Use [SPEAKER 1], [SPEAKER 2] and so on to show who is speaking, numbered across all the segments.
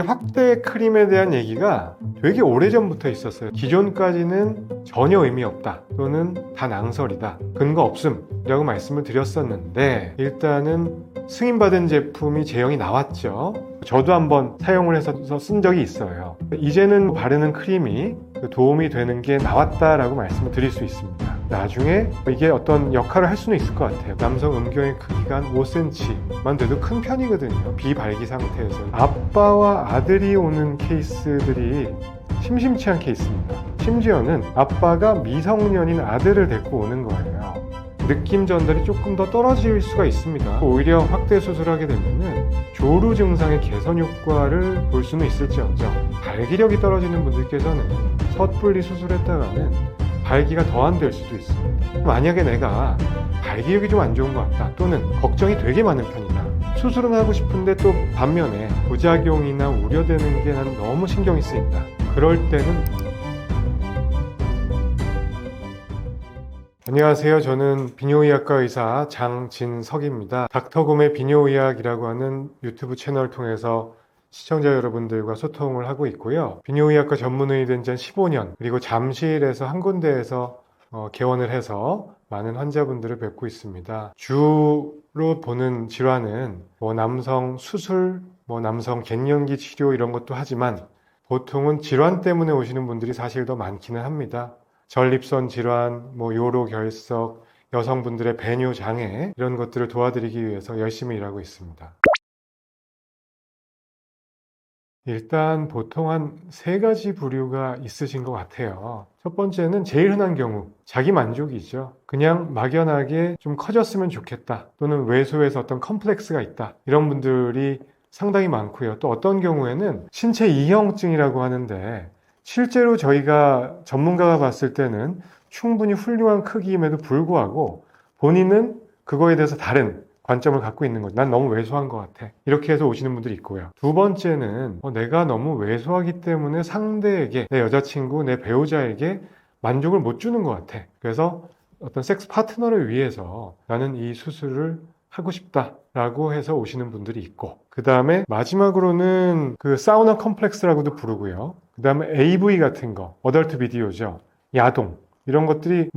[SPEAKER 1] 확대 크림에 대한 얘기가 되게 오래전부터 있었어요. 기존까지는 전혀 의미 없다 또는 다 낭설이다, 근거 없음 이라고 말씀을 드렸었는데, 일단은 승인받은 제품이 제형이 나왔죠. 저도 한번 사용을 해서 쓴 적이 있어요. 이제는 바르는 크림이 도움이 되는 게 나왔다라고 말씀을 드릴 수 있습니다. 나중에 이게 어떤 역할을 할 수는 있을 것 같아요. 남성 음경의 크기가 한 5cm만 돼도 큰 편이거든요. 비발기 상태에서. 아빠와 아들이 오는 케이스들이 심심치 않게 있습니다. 심지어는 아빠가 미성년인 아들을 데리고 오는 거예요. 느낌 전달이 조금 더 떨어질 수가 있습니다. 오히려 확대 수술하게 되면은 조루 증상의 개선 효과를 볼 수는 있을지언정, 발기력이 떨어지는 분들께서는 섣불리 수술했다가는 발기가 더 안 될 수도 있습니다. 만약에 내가 발기력이 좀 안 좋은 것 같다 또는 걱정이 되게 많은 편이다, 수술은 하고 싶은데 또 반면에 부작용이나 우려되는 게 난 너무 신경이 쓰인다, 그럴 때는 안녕하세요. 저는 비뇨의학과 의사 장진석입니다. 닥터곰의 비뇨의학이라고 하는 유튜브 채널을 통해서 시청자 여러분들과 소통을 하고 있고요. 비뇨의학과 전문의 된 지 15년, 그리고 잠실에서 한 군데에서 개원을 해서 많은 환자분들을 뵙고 있습니다. 주로 보는 질환은 남성 수술, 남성 갱년기 치료 이런 것도 하지만 보통은 질환 때문에 오시는 분들이 사실 더 많기는 합니다. 전립선 질환, 요로 결석, 여성분들의 배뇨 장애 이런 것들을 도와드리기 위해서 열심히 일하고 있습니다. 일단 보통 한 3가지 부류가 있으신 것 같아요. 첫 번째는 제일 흔한 경우, 자기 만족이죠. 그냥 막연하게 좀 커졌으면 좋겠다 또는 외소에서 어떤 컴플렉스가 있다, 이런 분들이 상당히 많고요. 또 어떤 경우에는 신체 이형증이라고 하는데, 실제로 저희가 전문가가 봤을 때는 충분히 훌륭한 크기임에도 불구하고 본인은 그거에 대해서 다른 관점을 갖고 있는 거죠. 난 너무 왜소한 것 같아, 이렇게 해서 오시는 분들이 있고요. 두 번째는 내가 너무 왜소하기 때문에 상대에게, 내 여자친구, 내 배우자에게 만족을 못 주는 것 같아. 그래서 어떤 섹스 파트너를 위해서 나는 이 수술을 하고 싶다라고 해서 오시는 분들이 있고, 그 다음에 마지막으로는 그 사우나 컴플렉스라고도 부르고요. 그 다음에 AV 같은 거, 어덜트 비디오죠. 야동. 이런 것들이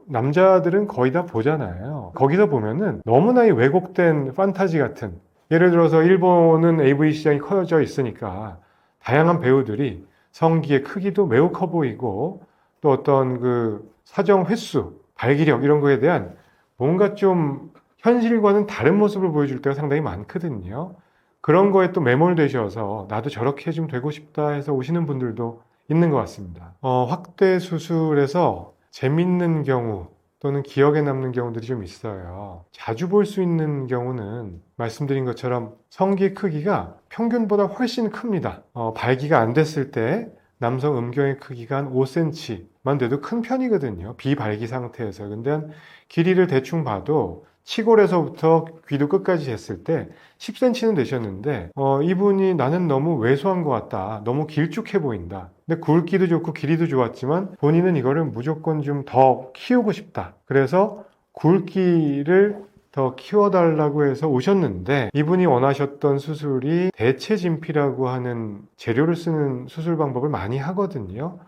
[SPEAKER 1] 남자들은 거의 다 보잖아요. 거기서 보면은 너무나 이 왜곡된 판타지 같은, 예를 들어서 일본은 AV 시장이 커져 있으니까 다양한 배우들이 성기의 크기도 매우 커 보이고, 또 어떤 그 사정 횟수, 발기력 이런 거에 대한 뭔가 좀 현실과는 다른 모습을 보여줄 때가 상당히 많거든요. 그런 거에 또 매몰되셔서 나도 저렇게 좀 되고 싶다 해서 오시는 분들도 있는 것 같습니다. 확대 수술에서 재밌는 경우 또는 기억에 남는 경우들이 좀 있어요. 자주 볼 수 있는 경우는 말씀드린 것처럼 성기 크기가 평균보다 훨씬 큽니다. 발기가 안 됐을 때 남성 음경의 크기가 한 5cm만 돼도 큰 편이거든요. 비발기 상태에서. 근데 한 길이를 대충 봐도 치골에서부터 귀도 끝까지 쟀을 때 10cm는 되셨는데, 이분이 나는 너무 왜소한 것 같다, 너무 길쭉해 보인다, 근데 굵기도 좋고 길이도 좋았지만 본인은 이거를 무조건 좀 더 키우고 싶다, 그래서 굵기를 더 키워달라고 해서 오셨는데, 이분이 원하셨던 수술이 대체진피라고 하는 재료를 쓰는 수술 방법을 많이 하거든요.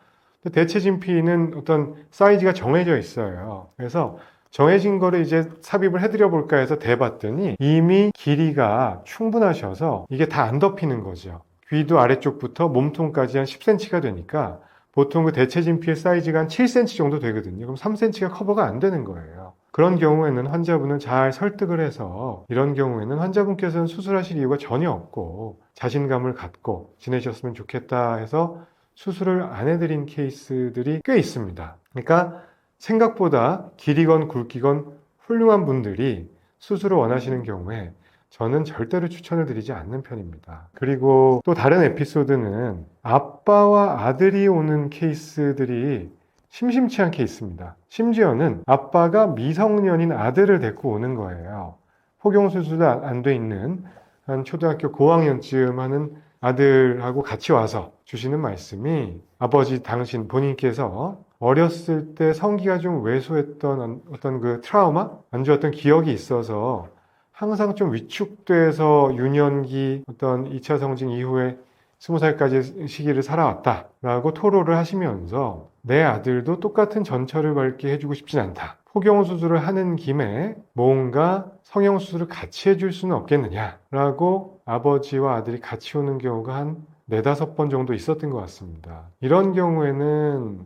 [SPEAKER 1] 대체진피는 어떤 사이즈가 정해져 있어요. 그래서 정해진 거를 이제 삽입을 해드려 볼까 해서 대봤더니 이미 길이가 충분하셔서 이게 다 안 덮이는 거죠. 귀도 아래쪽부터 몸통까지 한 10cm가 되니까 보통 그 대체진피의 사이즈가 한 7cm 정도 되거든요. 그럼 3cm가 커버가 안 되는 거예요. 그런 경우에는 환자분을 잘 설득을 해서, 이런 경우에는 환자분께서는 수술하실 이유가 전혀 없고 자신감을 갖고 지내셨으면 좋겠다 해서 수술을 안 해드린 케이스들이 꽤 있습니다. 그러니까 생각보다 길이건 굵기건 훌륭한 분들이 수술을 원하시는 경우에 저는 절대로 추천을 드리지 않는 편입니다. 그리고 또 다른 에피소드는 아빠와 아들이 오는 케이스들이 심심치 않게 있습니다. 심지어는 아빠가 미성년인 아들을 데리고 오는 거예요. 포경수술도 안 돼 있는 한 초등학교 고학년쯤 하는 아들하고 같이 와서 주시는 말씀이, 아버지 당신 본인께서 어렸을 때 성기가 좀 왜소했던 어떤 그 트라우마? 안 좋았던 기억이 있어서 항상 좀 위축돼서 유년기 어떤 2차 성징 이후에 20살까지 시기를 살아왔다라고 토로를 하시면서 내 아들도 똑같은 전철을 밟게 해주고 싶진 않다. 포경수술을 하는 김에 뭔가 성형수술을 같이 해줄 수는 없겠느냐라고 아버지와 아들이 같이 오는 경우가 한 네다섯 번 정도 있었던 것 같습니다. 이런 경우에는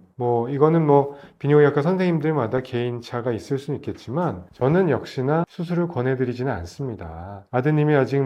[SPEAKER 1] 이거는 비뇨기과과 선생님들마다 개인차가 있을 수는 있겠지만 저는 역시나 수술을 권해드리지는 않습니다. 아드님이 아직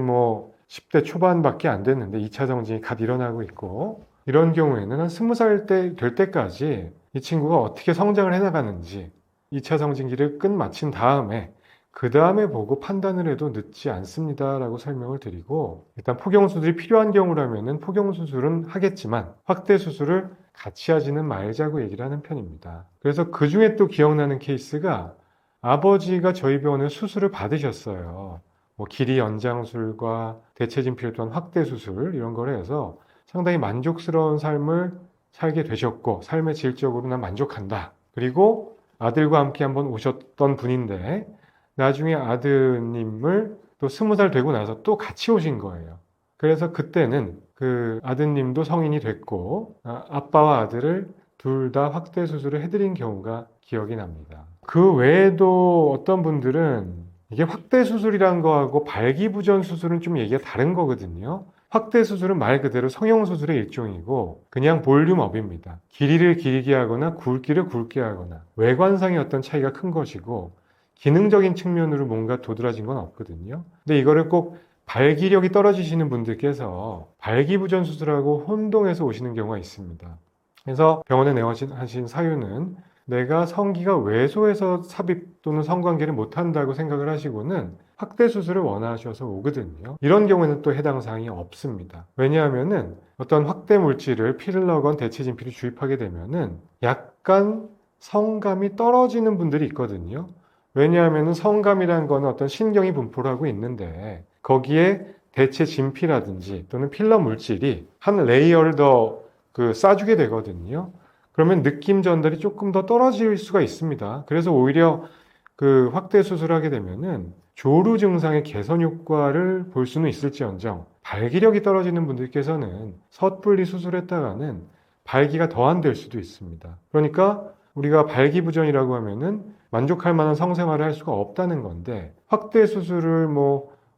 [SPEAKER 1] 10대 초반밖에 안 됐는데 2차 정징이 갓 일어나고 있고 이런 경우에는 한 20살 될 때까지 이 친구가 어떻게 성장을 해나가는지 2차 성징기를 끝마친 다음에 그 다음에 보고 판단을 해도 늦지 않습니다 라고 설명을 드리고 일단 포경수술이 필요한 경우라면 포경수술은 하겠지만 확대수술을 같이 하지는 말자고 얘기를 하는 편입니다. 그래서 그 중에 또 기억나는 케이스가 아버지가 저희 병원에 수술을 받으셨어요. 길이 연장술과 대체진피를 또한 확대수술 이런 걸 해서 상당히 만족스러운 삶을 살게 되셨고 삶의 질적으로 난 만족한다. 그리고 아들과 함께 한번 오셨던 분인데 나중에 아드님을 또 20살 되고 나서 또 같이 오신 거예요. 그래서 그때는 그 아드님도 성인이 됐고 아빠와 아들을 둘 다 확대 수술을 해드린 경우가 기억이 납니다. 그 외에도 어떤 분들은 이게 확대 수술이란 거하고 발기부전 수술은 좀 얘기가 다른 거거든요. 확대 수술은 말 그대로 성형수술의 일종이고 그냥 볼륨업입니다. 길이를 길게 하거나 굵기를 굵게 하거나 외관상의 어떤 차이가 큰 것이고 기능적인 측면으로 뭔가 도드라진 건 없거든요. 근데 이거를 꼭 발기력이 떨어지시는 분들께서 발기부전 수술하고 혼동해서 오시는 경우가 있습니다. 그래서 병원에 내원하신 사유는 내가 성기가 왜소해서 삽입 또는 성관계를 못한다고 생각을 하시고는 확대 수술을 원하셔서 오거든요. 이런 경우에는 또 해당 사항이 없습니다. 왜냐하면은 어떤 확대 물질을 필러건 대체진피를 주입하게 되면은 약간 성감이 떨어지는 분들이 있거든요. 왜냐하면 성감이라는 거는 어떤 신경이 분포를 하고 있는데 거기에 대체 진피라든지 또는 필러 물질이 한 레이어를 더 싸주게 되거든요. 그러면 느낌 전달이 조금 더 떨어질 수가 있습니다. 그래서 오히려 그 확대 수술을 하게 되면은 조루 증상의 개선 효과를 볼 수는 있을지언정 발기력이 떨어지는 분들께서는 섣불리 수술했다가는 발기가 더 안 될 수도 있습니다. 그러니까 우리가 발기부전이라고 하면은 만족할 만한 성생활을 할 수가 없다는 건데 확대 수술을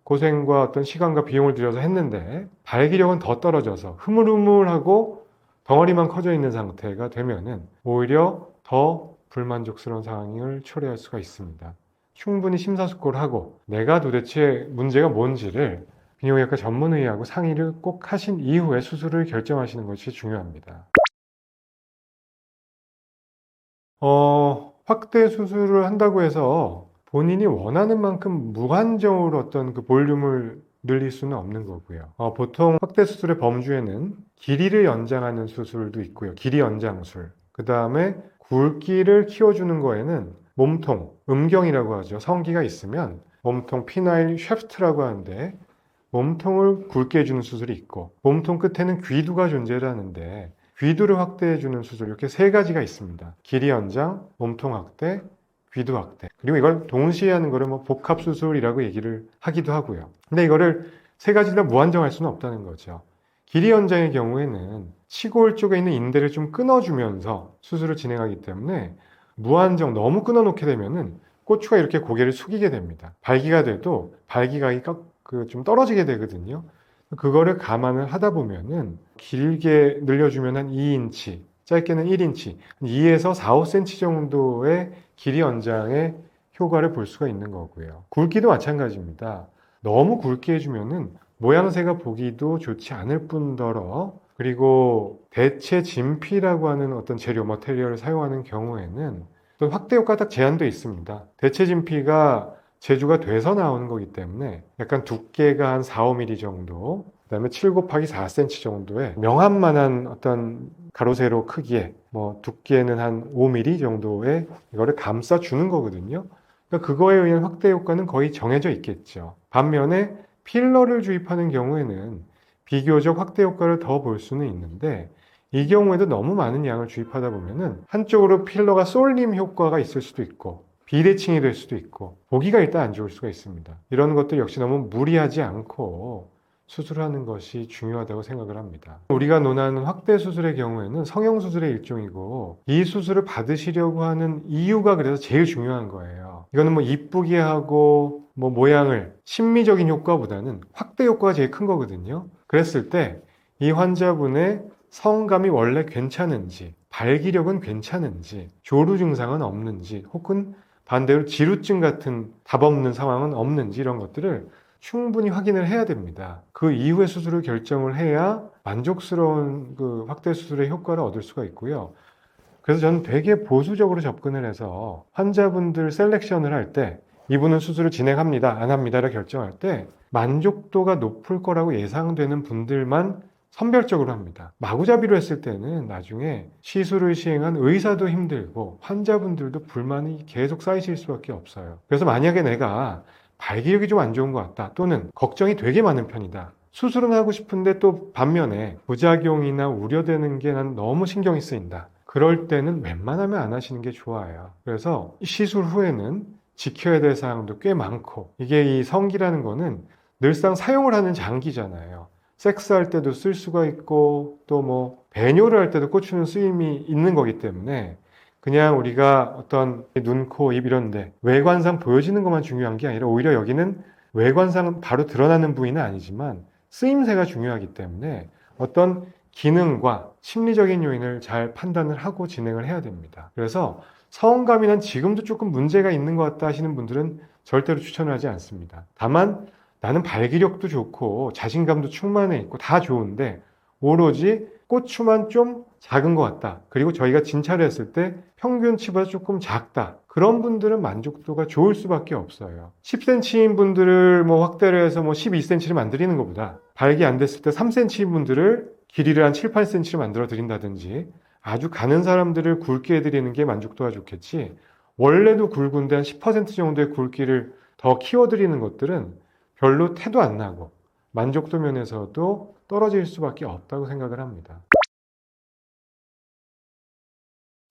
[SPEAKER 1] 고생과 어떤 시간과 비용을 들여서 했는데 발기력은 더 떨어져서 흐물흐물하고 덩어리만 커져 있는 상태가 되면은 오히려 더 불만족스러운 상황을 초래할 수가 있습니다. 충분히 심사숙고를 내가 도대체 문제가 뭔지를 비뇨기과 전문의하고 상의를 꼭 하신 이후에 수술을 결정하시는 것이 중요합니다. 확대 수술을 한다고 해서 본인이 원하는 만큼 무한정으로 어떤 그 볼륨을 늘릴 수는 없는 거고요. 보통 확대 수술의 범주에는 길이를 연장하는 수술도 있고요. 길이 연장술. 그 다음에 굵기를 키워주는 거에는 몸통, 음경이라고 하죠. 성기가 있으면 몸통 피나일 쉐프트라고 하는데 몸통을 굵게 해주는 수술이 있고 몸통 끝에는 귀두가 존재를 하는데 귀두를 확대해주는 수술 이렇게 세 가지가 있습니다. 길이 연장, 몸통 확대, 귀두 확대. 그리고 이걸 동시에 하는 거를 복합 수술이라고 얘기를 하기도 하고요. 근데 이거를 세 가지 다 무한정할 수는 없다는 거죠. 길이 연장의 경우에는 치골 쪽에 있는 인대를 좀 끊어주면서 수술을 진행하기 때문에 무한정 너무 끊어놓게 되면은 고추가 이렇게 고개를 숙이게 됩니다. 발기가 돼도 발기각이 좀 떨어지게 되거든요. 그거를 감안을 하다 보면은 길게 늘려주면 한 2인치, 짧게는 1인치, 2에서 4, 5cm 정도의 길이 연장의 효과를 볼 수가 있는 거고요. 굵기도 마찬가지입니다. 너무 굵게 해주면은 모양새가 보기도 좋지 않을 뿐더러 그리고 대체 진피라고 하는 어떤 재료, 머테리얼을 사용하는 경우에는 또 확대 효과가 딱 제한되어 있습니다. 대체 진피가 제조가 돼서 나오는 거기 때문에 약간 두께가 한 4, 5mm 정도, 그 다음에 7 곱하기 4cm 정도의 명암만한 어떤 가로 세로 크기에 두께는 한 5mm 정도의 이거를 감싸주는 거거든요. 그러니까 그거에 의한 확대 효과는 거의 정해져 있겠죠. 반면에 필러를 주입하는 경우에는 비교적 확대 효과를 더 볼 수는 있는데 이 경우에도 너무 많은 양을 주입하다 보면은 한쪽으로 필러가 쏠림 효과가 있을 수도 있고 비대칭이 될 수도 있고 보기가 일단 안 좋을 수가 있습니다. 이런 것들 역시 너무 무리하지 않고 수술하는 것이 중요하다고 생각을 합니다. 우리가 논하는 확대 수술의 경우에는 성형수술의 일종이고 이 수술을 받으시려고 하는 이유가 그래서 제일 중요한 거예요. 이거는 뭐 이쁘게 하고 뭐 모양을 심미적인 효과보다는 확대 효과가 제일 큰 거거든요. 그랬을 때 이 환자분의 성감이 원래 괜찮은지, 발기력은 괜찮은지, 조루 증상은 없는지, 혹은 반대로 지루증 같은 답 없는 상황은 없는지 이런 것들을 충분히 확인을 해야 됩니다. 그 이후에 수술을 결정을 해야 만족스러운 그 확대 수술의 효과를 얻을 수가 있고요. 그래서 저는 되게 보수적으로 접근을 해서 환자분들 셀렉션을 할 때 이분은 수술을 진행합니다, 안 합니다를 결정할 때 만족도가 높을 거라고 예상되는 분들만 선별적으로 합니다. 마구잡이로 했을 때는 나중에 시술을 시행한 의사도 힘들고 환자분들도 불만이 계속 쌓이실 수밖에 없어요. 그래서 만약에 내가 발기력이 좀 안 좋은 것 같다, 또는 걱정이 되게 많은 편이다, 수술은 하고 싶은데 또 반면에 부작용이나 우려되는 게 난 너무 신경이 쓰인다, 그럴 때는 웬만하면 안 하시는 게 좋아요. 그래서 시술 후에는 지켜야 될 사항도 꽤 많고, 이게 이 성기라는 거는 늘상 사용을 하는 장기잖아요. 섹스할 때도 쓸 수가 있고 또 뭐 배뇨를 할 때도 꽂히는 쓰임이 있는 거기 때문에 그냥 우리가 어떤 눈, 코, 입 이런데 외관상 보여지는 것만 중요한 게 아니라 오히려 여기는 외관상 바로 드러나는 부위는 아니지만 쓰임새가 중요하기 때문에 어떤 기능과 심리적인 요인을 잘 판단을 하고 진행을 해야 됩니다. 그래서 성감이 난 지금도 조금 문제가 있는 것 같다 하시는 분들은 절대로 추천을 하지 않습니다. 다만 나는 발기력도 좋고 자신감도 충만해 있고 다 좋은데 오로지 꼬추만 좀 작은 것 같다, 그리고 저희가 진찰을 했을 때 평균치보다 조금 작다, 그런 분들은 만족도가 좋을 수밖에 없어요. 10cm인 분들을 뭐 확대를 해서 뭐 12cm를 만들리는 것보다 발기 안 됐을 때 3cm인 분들을 길이를 한 7, 8cm를 만들어 드린다든지 아주 가는 사람들을 굵게 해드리는 게 만족도가 좋겠지, 원래도 굵은데 한 10% 정도의 굵기를 더 키워드리는 것들은 별로 태도 안 나고 만족도 면에서도 떨어질 수밖에 없다고 생각을 합니다.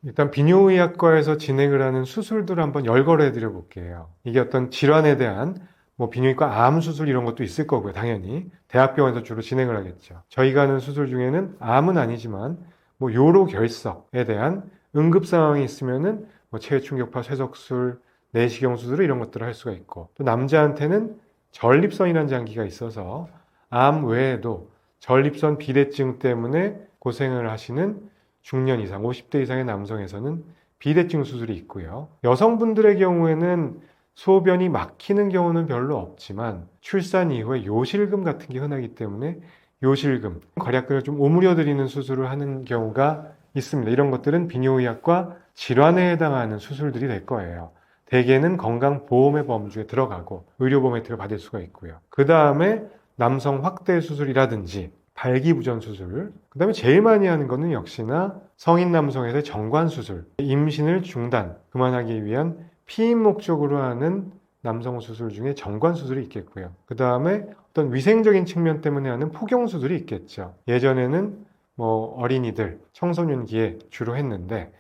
[SPEAKER 1] 일단 비뇨의학과에서 진행을 하는 수술들을 한번 열거를 해드려 볼게요. 이게 어떤 질환에 대한 뭐 비뇨기과 암 수술 이런 것도 있을 거고요. 당연히 대학병원에서 주로 진행을 하겠죠. 저희가 하는 수술 중에는 암은 아니지만 뭐 요로 결석에 대한 응급 상황이 있으면은 뭐 체외 충격파 쇠석술, 내시경 수술 이런 것들을 할 수가 있고, 또 남자한테는 전립선이라는 장기가 있어서 암 외에도 전립선 비대증 때문에 고생을 하시는 중년 이상, 50대 이상의 남성에서는 비대증 수술이 있고요. 여성분들의 경우에는 소변이 막히는 경우는 별로 없지만 출산 이후에 요실금 같은 게 흔하기 때문에 요실금, 괄약근을 좀 오므려 드리는 수술을 하는 경우가 있습니다. 이런 것들은 비뇨의학과 질환에 해당하는 수술들이 될 거예요. 대개는 건강보험의 범주에 들어가고 의료보험 혜택을 받을 수가 있고요. 그 다음에 남성 확대 수술이라든지 발기부전 수술, 그 다음에 제일 많이 하는 거는 역시나 성인 남성에서의 정관 수술, 임신을 중단, 그만하기 위한 피임 목적으로 하는 남성 수술 중에 정관 수술이 있겠고요. 그 다음에 어떤 위생적인 측면 때문에 하는 포경 수술이 있겠죠. 예전에는 뭐 어린이들, 청소년기에 주로 했는데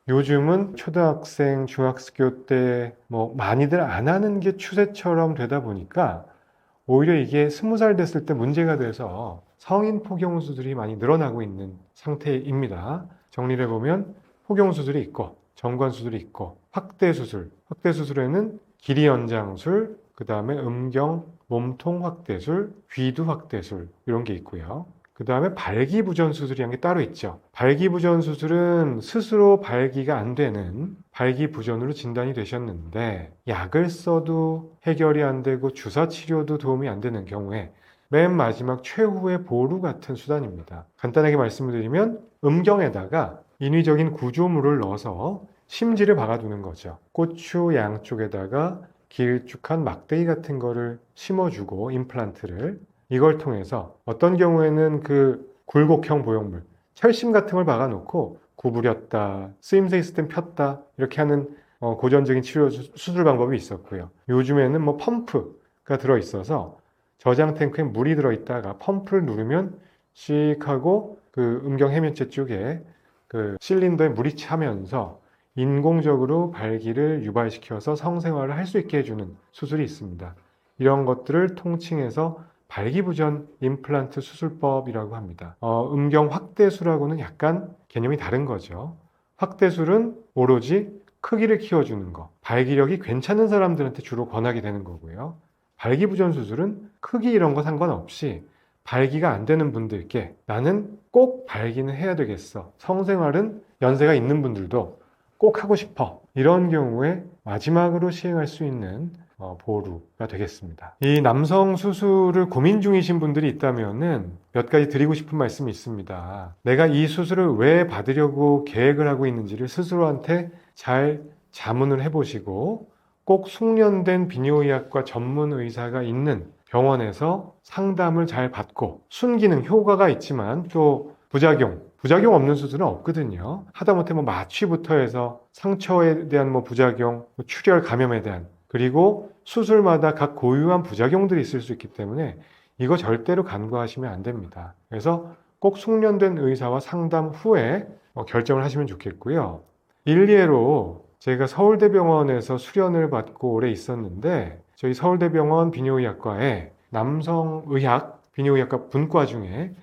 [SPEAKER 1] 요즘은 초등학생, 중학교 때 뭐 많이들 안 하는 게 추세처럼 되다 보니까 오히려 이게 20살 됐을 때 문제가 돼서 성인 포경 수술이 많이 늘어나고 있는 상태입니다. 정리를 해보면 포경 수술이 있고 정관 수술이 있고 확대 수술, 확대 수술에는 길이 연장술, 그 다음에 음경, 몸통 확대술, 귀두 확대술 이런 게 있고요. 그 다음에 발기부전 수술이라는 게 따로 있죠. 발기부전 수술은 스스로 발기가 안 되는 발기부전으로 진단이 되셨는데 약을 써도 해결이 안 되고 주사 치료도 도움이 안 되는 경우에 맨 마지막 최후의 보루 같은 수단입니다. 간단하게 말씀을 드리면 음경에다가 인위적인 구조물을 넣어서 심지를 박아두는 거죠. 고추 양쪽에다가 길쭉한 막대기 같은 거를 심어주고 임플란트를, 이걸 통해서 어떤 경우에는 그 굴곡형 보형물, 철심 같은 걸 박아놓고 구부렸다, 쓰임새 있을 땐 폈다 이렇게 하는 고전적인 치료 수술 방법이 있었고요. 요즘에는 뭐 펌프가 들어있어서 저장 탱크에 물이 들어있다가 펌프를 누르면 씩 하고 그 음경 해면체 쪽에 그 실린더에 물이 차면서 인공적으로 발기를 유발시켜서 성생활을 할 수 있게 해주는 수술이 있습니다. 이런 것들을 통칭해서 발기부전 임플란트 수술법이라고 합니다. 음경 확대술하고는 약간 개념이 다른 거죠. 확대술은 오로지 크기를 키워주는 거, 발기력이 괜찮은 사람들한테 주로 권하게 되는 거고요. 발기부전 수술은 크기 이런 거 상관없이 발기가 안 되는 분들께 나는 꼭 발기는 해야 되겠어. 성생활은 연세가 있는 분들도 꼭 하고 싶어. 이런 경우에 마지막으로 시행할 수 있는 보루가 되겠습니다. 이 남성 수술을 고민 중이신 분들이 있다면은 몇 가지 드리고 싶은 말씀이 있습니다. 내가 이 수술을 왜 받으려고 계획을 하고 있는지를 스스로한테 잘 자문을 해보시고 꼭 숙련된 비뇨의학과 전문 의사가 있는 병원에서 상담을 잘 받고 순기능 효과가 있지만 또 부작용 없는 수술은 없거든요. 하다못해 마취부터 해서 상처에 대한 부작용, 출혈 감염에 대한 그리고 수술마다 각 고유한 부작용들이 있을 수 있기 때문에 이거 절대로 간과하시면 안 됩니다. 그래서 꼭 숙련된 의사와 상담 후에 결정을 하시면 좋겠고요. 일례로 제가 서울대병원에서 수련을 받고 오래 있었는데 저희 서울대병원 비뇨의학과에 남성의학 비뇨의학과 분과 중에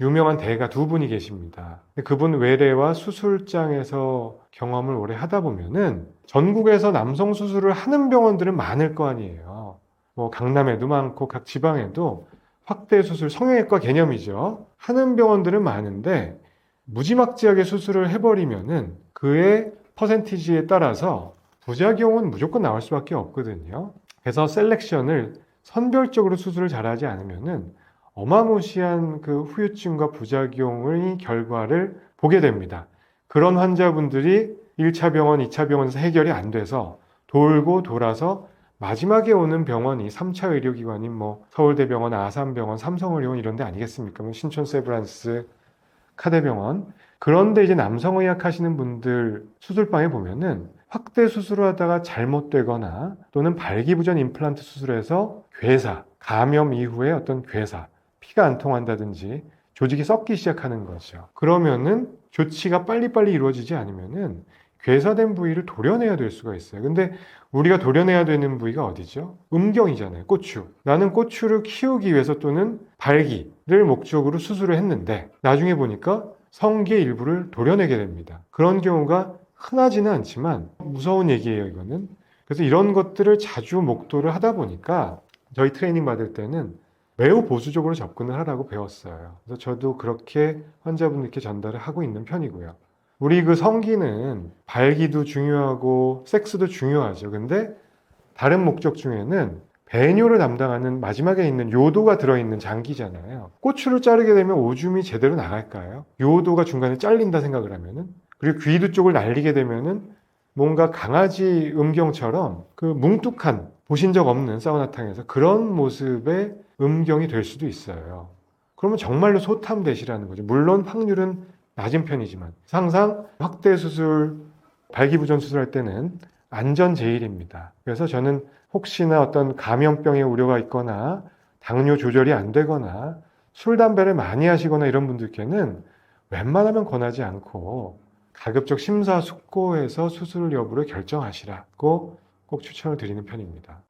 [SPEAKER 1] 유명한 대가 두 분이 계십니다. 그분 외래와 수술장에서 경험을 오래 하다 보면은 전국에서 남성 수술을 하는 병원들은 많을 거 아니에요. 강남에도 많고 각 지방에도 확대 수술 성형외과 개념이죠. 하는 병원들은 많은데 무지막지하게 수술을 해버리면은 그의 퍼센티지에 따라서 부작용은 무조건 나올 수밖에 없거든요. 그래서 셀렉션을 선별적으로 수술을 잘하지 않으면은 어마무시한 그 후유증과 부작용의 결과를 보게 됩니다. 그런 환자분들이 1차 병원, 2차 병원에서 해결이 안 돼서 돌고 돌아서 마지막에 오는 병원이 3차 의료기관인 서울대병원, 아산병원, 삼성의료원 이런 데 아니겠습니까? 신촌 세브란스, 카대병원. 그런데 이제 남성의학 하시는 분들 수술방에 보면은 확대 수술을 하다가 잘못되거나 또는 발기부전 임플란트 수술에서 괴사, 감염 이후에 어떤 괴사, 피가 안 통한다든지 조직이 썩기 시작하는 거죠. 그러면은 조치가 빨리빨리 이루어지지 않으면은 괴사된 부위를 도려내야 될 수가 있어요. 근데 우리가 도려내야 되는 부위가 어디죠? 음경이잖아요. 고추. 나는 고추를 키우기 위해서 또는 발기를 목적으로 수술을 했는데 나중에 보니까 성기의 일부를 도려내게 됩니다. 그런 경우가 흔하지는 않지만 무서운 얘기예요, 이거는. 그래서 이런 것들을 자주 목도를 하다 보니까 저희 트레이닝 받을 때는 매우 보수적으로 접근을 하라고 배웠어요. 그래서 저도 그렇게 환자분들께 전달을 하고 있는 편이고요. 우리 그 성기는 발기도 중요하고 섹스도 중요하죠. 근데 다른 목적 중에는 배뇨를 담당하는 마지막에 있는 요도가 들어있는 장기잖아요. 고추를 자르게 되면 오줌이 제대로 나갈까요? 요도가 중간에 잘린다 생각을 하면은. 그리고 귀두 쪽을 날리게 되면은 뭔가 강아지 음경처럼 그 뭉툭한 보신 적 없는 사우나탕에서 그런 모습의 음경이 될 수도 있어요. 그러면 정말로 소탐대시라는 거죠. 물론 확률은 낮은 편이지만 항상 확대 수술, 발기부전 수술할 때는 안전 제일입니다. 그래서 저는 혹시나 어떤 감염병의 우려가 있거나 당뇨 조절이 안 되거나 술, 담배를 많이 하시거나 이런 분들께는 웬만하면 권하지 않고 가급적 심사숙고해서 수술 여부를 결정하시라고 꼭 추천을 드리는 편입니다.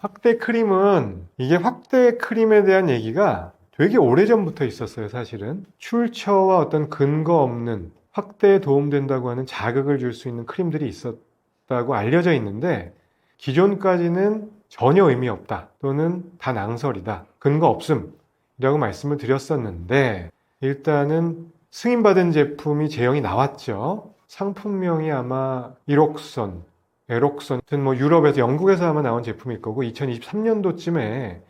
[SPEAKER 1] 확대 크림은 이게 확대 크림에 대한 얘기가 되게 오래전부터 있었어요, 사실은. 출처와 어떤 근거 없는 확대에 도움된다고 하는 자극을 줄 수 있는 크림들이 있었다고 알려져 있는데 기존까지는 전혀 의미 없다 또는 다 낭설이다, 근거 없음이라고 말씀을 드렸었는데 일단은 승인받은 제품이 제형이 나왔죠. 상품명이 아마 이록선, 에록선, 유럽에서 영국에서 아마 나온 제품일 거고 2023년도쯤에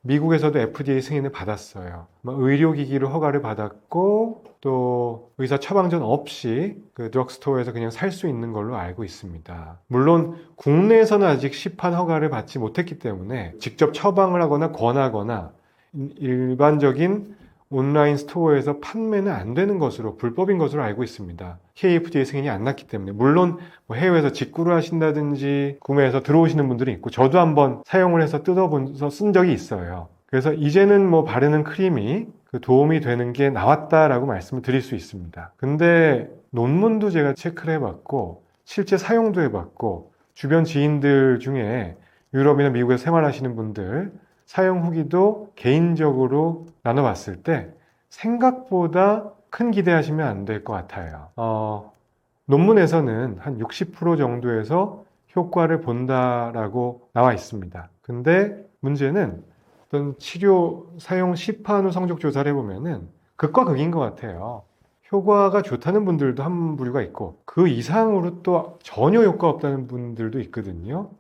[SPEAKER 1] 미국에서도 FDA 승인을 받았어요. 의료기기로 허가를 받았고 또 의사 처방전 없이 그 드럭스토어에서 그냥 살 수 있는 걸로 알고 있습니다. 물론 국내에서는 아직 시판 허가를 받지 못했기 때문에 직접 처방을 하거나 권하거나 일반적인 온라인 스토어에서 판매는 안 되는 것으로 불법인 것으로 알고 있습니다. KFDA 승인이 안 났기 때문에. 물론 해외에서 직구를 하신다든지 구매해서 들어오시는 분들이 있고 저도 한번 사용을 해서 뜯어보면서 쓴 적이 있어요. 그래서 이제는 바르는 크림이 그 도움이 되는 게 나왔다라고 말씀을 드릴 수 있습니다. 근데 논문도 제가 체크를 해봤고 실제 사용도 해봤고 주변 지인들 중에 유럽이나 미국에서 생활하시는 분들 사용 후기도 개인적으로 나눠봤을 때 생각보다 큰 기대하시면 안 될 것 같아요. 논문에서는 한 60% 정도에서 효과를 본다라고 나와 있습니다. 근데 문제는 어떤 치료 사용 시판 후 성적 조사를 해보면은 극과 극인 것 같아요. 효과가 좋다는 분들도 한 부류가 있고 그 이상으로 또 전혀 효과 없다는 분들도 있거든요.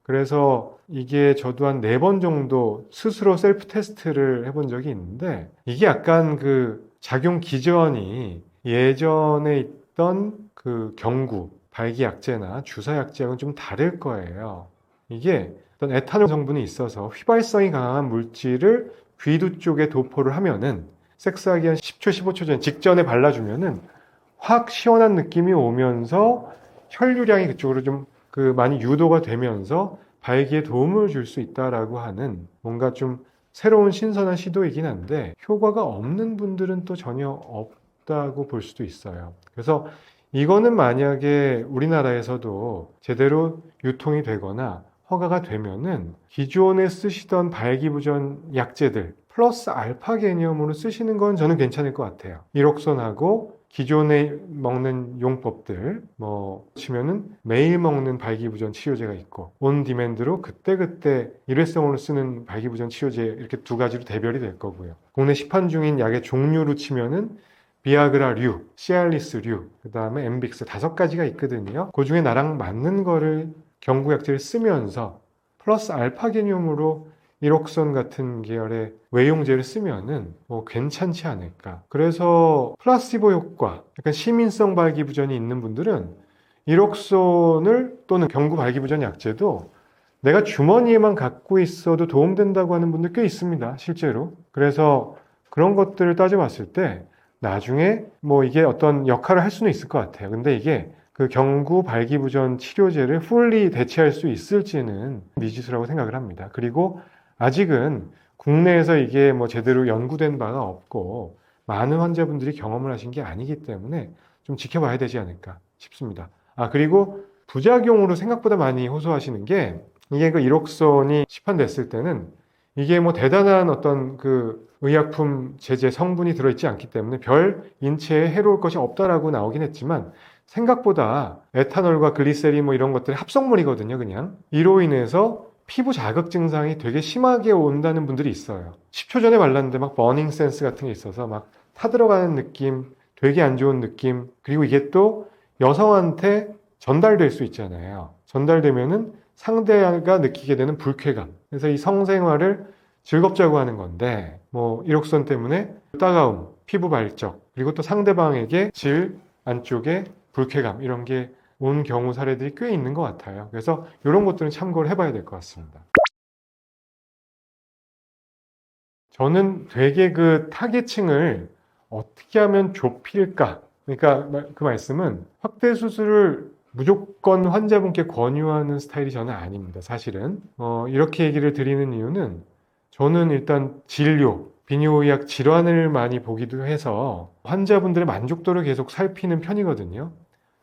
[SPEAKER 1] 그래서 이게 저도 한 4번 정도 스스로 셀프 테스트를 해본 적이 있는데 이게 약간 그 작용 기전이 예전에 있던 그 경구, 발기약제나 주사약제하고는 좀 다를 거예요. 이게 어떤 에탄올 성분이 있어서 휘발성이 강한 물질을 귀두 쪽에 도포를 하면은 섹스하기 한 10초, 15초 전 직전에 발라주면은 확 시원한 느낌이 오면서 혈류량이 그쪽으로 좀 그 많이 유도가 되면서 발기에 도움을 줄 수 있다라고 하는 뭔가 좀 새로운 신선한 시도이긴 한데 효과가 없는 분들은 또 전혀 없다고 볼 수도 있어요. 그래서 이거는 만약에 우리나라에서도 제대로 유통이 되거나 허가가 되면은 기존에 쓰시던 발기부전 약제들 플러스 알파 개념으로 쓰시는 건 저는 괜찮을 것 같아요. 이록선하고 기존에 먹는 용법들 치면은 매일 먹는 발기부전 치료제가 있고 온 디맨드로 그때그때 일회성으로 쓰는 발기부전 치료제 이렇게 두 가지로 대별이 될 거고요. 국내 시판 중인 약의 종류로 치면은 비아그라류, 시알리스류, 그 다음에 엠빅스 5가지가 있거든요. 그 중에 나랑 맞는 거를 경구약제를 쓰면서 플러스 알파 개념으로 이록선 같은 계열의 외용제를 쓰면은 괜찮지 않을까. 그래서 플라시보 효과, 약간 시민성 발기부전이 있는 분들은 이록선을 또는 경구 발기부전 약제도 내가 주머니에만 갖고 있어도 도움된다고 하는 분들 꽤 있습니다. 실제로. 그래서 그런 것들을 따져봤을 때 나중에 이게 어떤 역할을 할 수는 있을 것 같아요. 근데 이게 그 경구 발기부전 치료제를 풀리 대체할 수 있을지는 미지수라고 생각을 합니다. 그리고 아직은 국내에서 이게 제대로 연구된 바가 없고 많은 환자분들이 경험을 하신 게 아니기 때문에 좀 지켜봐야 되지 않을까 싶습니다. 그리고 부작용으로 생각보다 많이 호소하시는 게 이게 그 이록선이 시판됐을 때는 이게 대단한 어떤 그 의약품 제제 성분이 들어있지 않기 때문에 별 인체에 해로울 것이 없다라고 나오긴 했지만 생각보다 에탄올과 글리세린 이런 것들이 합성물이거든요, 그냥. 이로 인해서 피부 자극 증상이 되게 심하게 온다는 분들이 있어요. 10초 전에 발랐는데 막 버닝 센스 같은 게 있어서 막 타들어가는 느낌, 되게 안 좋은 느낌, 그리고 이게 또 여성한테 전달될 수 있잖아요. 전달되면은 상대가 느끼게 되는 불쾌감. 그래서 이 성생활을 즐겁자고 하는 건데, 이록선 때문에 따가움, 피부 발적, 그리고 또 상대방에게 질 안쪽에 불쾌감, 이런 게 온 경우 사례들이 꽤 있는 것 같아요. 그래서 이런 것들은 참고를 해봐야 될 것 같습니다. 저는 되게 그 타겟층을 어떻게 하면 좁힐까? 그러니까 그 말씀은 확대 수술을 무조건 환자분께 권유하는 스타일이 저는 아닙니다. 사실은 이렇게 얘기를 드리는 이유는 저는 일단 진료, 비뇨의학 질환을 많이 보기도 해서 환자분들의 만족도를 계속 살피는 편이거든요.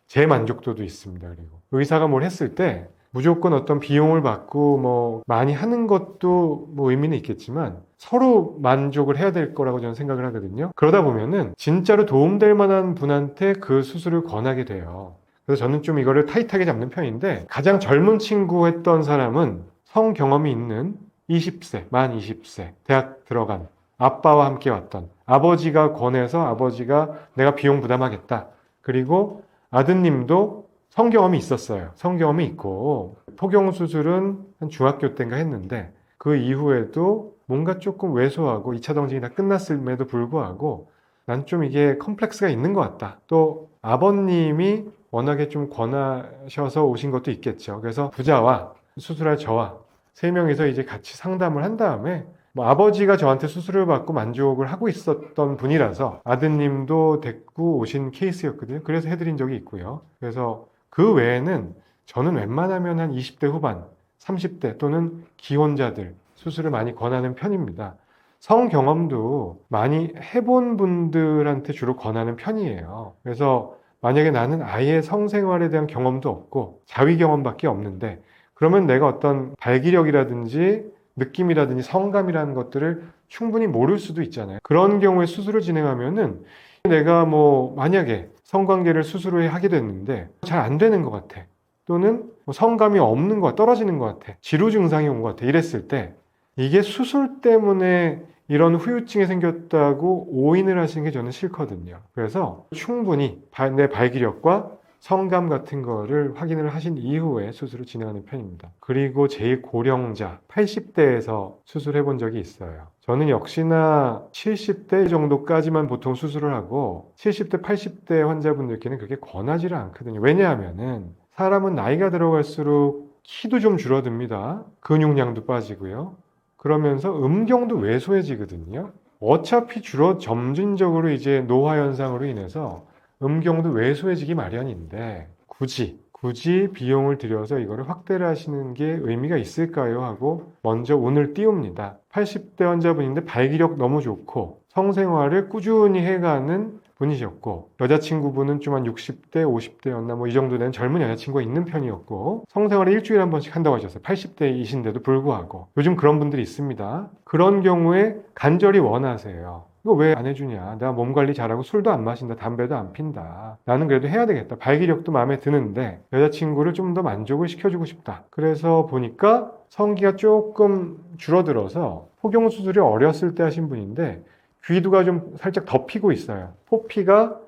[SPEAKER 1] 제 만족도도 있습니다. 그리고 의사가 뭘 했을 때 무조건 어떤 비용을 받고 많이 하는 것도 의미는 있겠지만 서로 만족을 해야 될 거라고 저는 생각을 하거든요. 그러다 보면은 진짜로 도움될 만한 분한테 그 수술을 권하게 돼요. 그래서 저는 좀 이거를 타이트하게 잡는 편인데 가장 젊은 친구 했던 사람은 성 경험이 있는 20세, 만 20세, 대학 들어간 아빠와 함께 왔던 아버지가 권해서 아버지가 내가 비용 부담하겠다. 그리고 아드님도 성경험이 있었어요. 성경험이 있고 포경 수술은 한 중학교 때인가 했는데 그 이후에도 뭔가 조금 왜소하고 2차 정징이 다 끝났음에도 불구하고 난 좀 이게 컴플렉스가 있는 것 같다. 또 아버님이 워낙에 좀 권하셔서 오신 것도 있겠죠. 그래서 부자와 수술할 저와 3명이서 이제 같이 상담을 한 다음에 아버지가 저한테 수술을 받고 만족을 하고 있었던 분이라서 아드님도 데리고 오신 케이스였거든요. 그래서 해드린 적이 있고요. 그래서 그 외에는 저는 웬만하면 한 20대 후반, 30대 또는 기혼자들 수술을 많이 권하는 편입니다. 성 경험도 많이 해본 분들한테 주로 권하는 편이에요. 그래서 만약에 나는 아예 성생활에 대한 경험도 없고 자위 경험밖에 없는데 그러면 내가 어떤 발기력이라든지 느낌이라든지 성감이라는 것들을 충분히 모를 수도 있잖아요. 그런 경우에 수술을 진행하면은 내가 뭐 만약에 성관계를 수술을 하게 됐는데 잘 안 되는 것 같아. 또는 뭐 성감이 없는 것 같아. 떨어지는 것 같아. 지루 증상이 온 것 같아. 이랬을 때 이게 수술 때문에 이런 후유증이 생겼다고 오인을 하시는 게 저는 싫거든요. 그래서 충분히 내 발기력과 성감 같은 거를 확인을 하신 이후에 수술을 진행하는 편입니다. 그리고 제일 고령자 80대에서 수술해 본 적이 있어요. 저는 역시나 70대 정도까지만 보통 수술을 하고 70대, 80대 환자분들께는 그렇게 권하지를 않거든요. 왜냐하면은 사람은 나이가 들어갈수록 키도 좀 줄어듭니다. 근육량도 빠지고요. 그러면서 음경도 왜소해지거든요. 어차피 점진적으로 이제 노화 현상으로 인해서 음경도 왜소해지기 마련인데 굳이 비용을 들여서 이거를 확대를 하시는 게 의미가 있을까요? 하고 먼저 운을 띄웁니다. 80대 환자분인데 발기력 너무 좋고 성생활을 꾸준히 해가는 분이셨고 여자친구분은 좀 한 60대, 50대였나 뭐 이 정도 된 젊은 여자친구가 있는 편이었고 성생활을 일주일에 한 번씩 한다고 하셨어요. 80대이신데도 불구하고 요즘 그런 분들이 있습니다. 그런 경우에 간절히 원하세요. 이거 왜 안 해주냐? 내가 몸 관리 잘하고 술도 안 마신다, 담배도 안 핀다. 나는 그래도 해야 되겠다. 발기력도 마음에 드는데 여자친구를 좀 더 만족을 시켜주고 싶다. 그래서 보니까 성기가 조금 줄어들어서 포경 수술이 어렸을 때 하신 분인데 귀두가 좀 살짝 덮이고 있어요. 포피가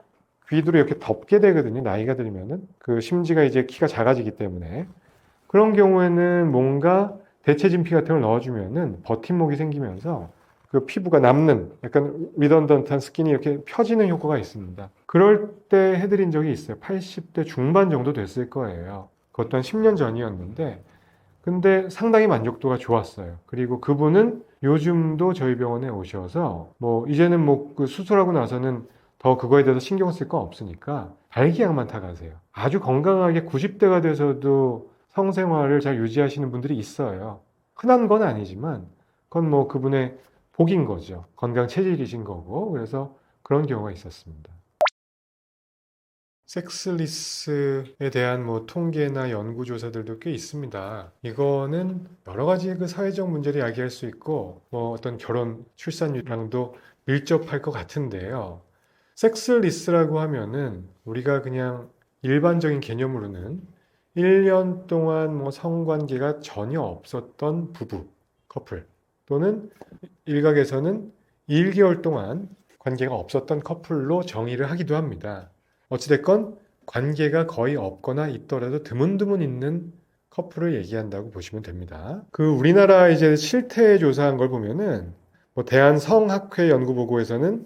[SPEAKER 1] 귀두를 이렇게 덮게 되거든요. 나이가 들면은 그 심지가 이제 키가 작아지기 때문에 그런 경우에는 뭔가 대체진피 같은 걸 넣어주면은 버팀목이 생기면서 그 피부가 남는 약간 리던던트한 스킨이 이렇게 펴지는 효과가 있습니다. 그럴 때 해드린 적이 있어요. 80대 중반 정도 됐을 거예요. 그것도 한 10년 전이었는데 근데 상당히 만족도가 좋았어요. 그리고 그분은 요즘도 저희 병원에 오셔서 뭐 이제는 뭐 그 수술하고 나서는 더 그거에 대해서 신경 쓸 거 없으니까 발기약만 타가세요. 아주 건강하게 90대가 돼서도 성생활을 잘 유지하시는 분들이 있어요. 흔한 건 아니지만 그건 뭐 그분의 복인 거죠. 건강 체질이신 거고 그래서 그런 경우가 있었습니다. 섹스리스에 대한 뭐 통계나 연구 조사들도 꽤 있습니다. 이거는 여러 가지 그 사회적 문제를 야기할 수 있고 뭐 어떤 결혼 출산율랑도 밀접할 것 같은데요. 섹스리스라고 하면은 우리가 그냥 일반적인 개념으로는 1년 동안 뭐 성관계가 전혀 없었던 부부, 커플 또는 일각에서는 1개월 동안 관계가 없었던 커플로 정의를 하기도 합니다. 어찌됐건 관계가 거의 없거나 있더라도 드문드문 있는 커플을 얘기한다고 보시면 됩니다. 그 우리나라 이제 실태 조사한 걸 보면은 뭐 대한성학회 연구보고에서는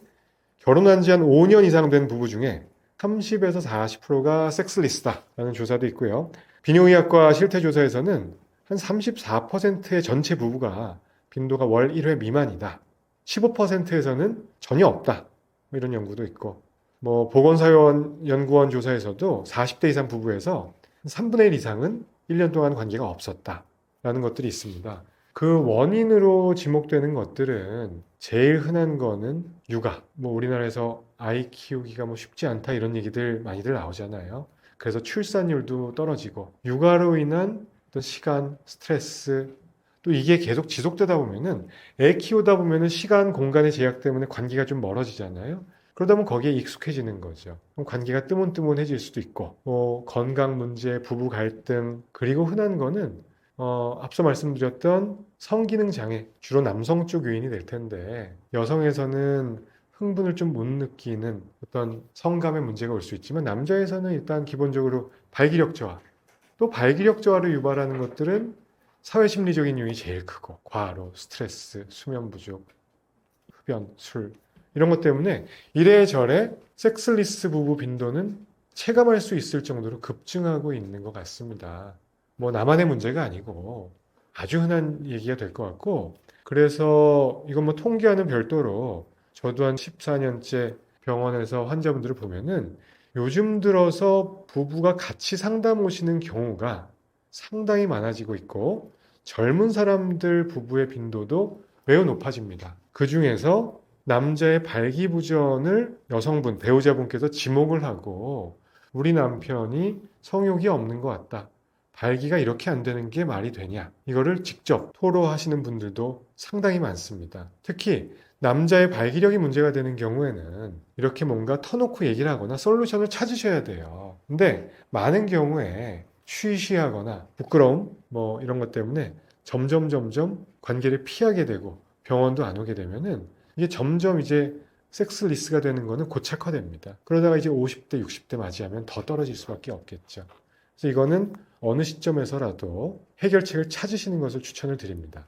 [SPEAKER 1] 결혼한 지 한 5년 이상 된 부부 중에 30에서 40%가 섹스리스다라는 조사도 있고요. 비뇨의학과 실태조사에서는 한 34%의 전체 부부가 빈도가 월 1회 미만이다. 15%에서는 전혀 없다. 뭐 이런 연구도 있고 뭐 보건사회연구원 조사에서도 40대 이상 부부에서 3분의 1 이상은 1년 동안 관계가 없었다라는 것들이 있습니다. 그 원인으로 지목되는 것들은 제일 흔한 거는 육아. 뭐 우리나라에서 아이 키우기가 뭐 쉽지 않다 이런 얘기들 많이들 나오잖아요. 그래서 출산율도 떨어지고 육아로 인한 어떤 시간, 스트레스 또 이게 계속 지속되다 보면은 애 키우다 보면은 시간, 공간의 제약 때문에 관계가 좀 멀어지잖아요. 그러다 보면 거기에 익숙해지는 거죠. 그럼 관계가 뜨문뜨문해질 수도 있고, 뭐 건강 문제, 부부 갈등, 그리고 흔한 거는 앞서 말씀드렸던 성기능 장애, 주로 남성 쪽 요인이 될 텐데 여성에서는 흥분을 좀 못 느끼는 어떤 성감의 문제가 올 수 있지만 남자에서는 일단 기본적으로 발기력 저하, 또 발기력 저하를 유발하는 것들은 사회심리적인 요인이 제일 크고 과로, 스트레스, 수면 부족, 흡연, 술 이런 것 때문에 이래저래 섹스리스 부부 빈도는 체감할 수 있을 정도로 급증하고 있는 것 같습니다. 뭐 나만의 문제가 아니고 아주 흔한 얘기가 될 것 같고 그래서 이건 뭐 통계와는 별도로 저도 한 14년째 병원에서 환자분들을 보면은 요즘 들어서 부부가 같이 상담 오시는 경우가 상당히 많아지고 있고 젊은 사람들 부부의 빈도도 매우 높아집니다. 그 중에서 남자의 발기부전을 여성분, 배우자분께서 지목을 하고 우리 남편이 성욕이 없는 것 같다. 발기가 이렇게 안 되는 게 말이 되냐? 이거를 직접 토로하시는 분들도 상당히 많습니다. 특히 남자의 발기력이 문제가 되는 경우에는 이렇게 뭔가 터놓고 얘기를 하거나 솔루션을 찾으셔야 돼요. 근데 많은 경우에 쉬쉬하거나 부끄러움 뭐 이런 것 때문에 점점 관계를 피하게 되고 병원도 안 오게 되면은 이게 점점 이제 섹스리스가 되는 거는 고착화됩니다. 그러다가 이제 50대, 60대 맞이하면 더 떨어질 수밖에 없겠죠. 그래서 이거는 어느 시점에서라도 해결책을 찾으시는 것을 추천을 드립니다.